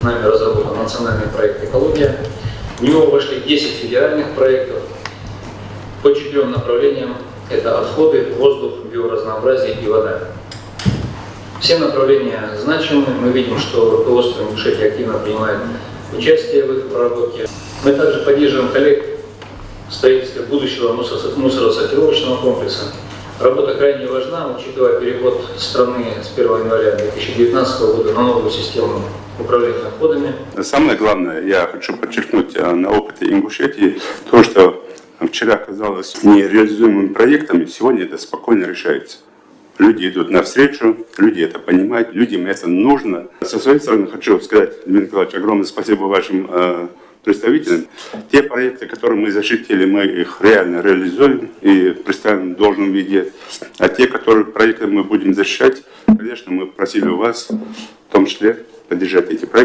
Нами разработан национальный проект «Экология». В него вошли 10 федеральных проектов по 4 направлениям. Это отходы, воздух, биоразнообразие и вода. Все направления значимы. Мы видим, что руководство Ингушетии активно принимает участие в их проработке. Мы также поддерживаем коллег в строительстве будущего мусоросортировочного комплекса. Работа крайне важна, учитывая переход страны с 1 января 2019 года на новую систему управления отходами. Самое главное, я хочу подчеркнуть на опыте Ингушетии, то, что вчера казалось нереализуемыми проектами, сегодня это спокойно решается. Люди идут навстречу, люди это понимают, людям это нужно. Со своей стороны хочу сказать, Дмитрий Николаевич, огромное спасибо вашим представителям. Те проекты, которые мы защитили, мы их реально реализуем и представим в должном виде. А те, которые проекты мы будем защищать, конечно, мы просили у вас, в том числе, поддержать эти проекты.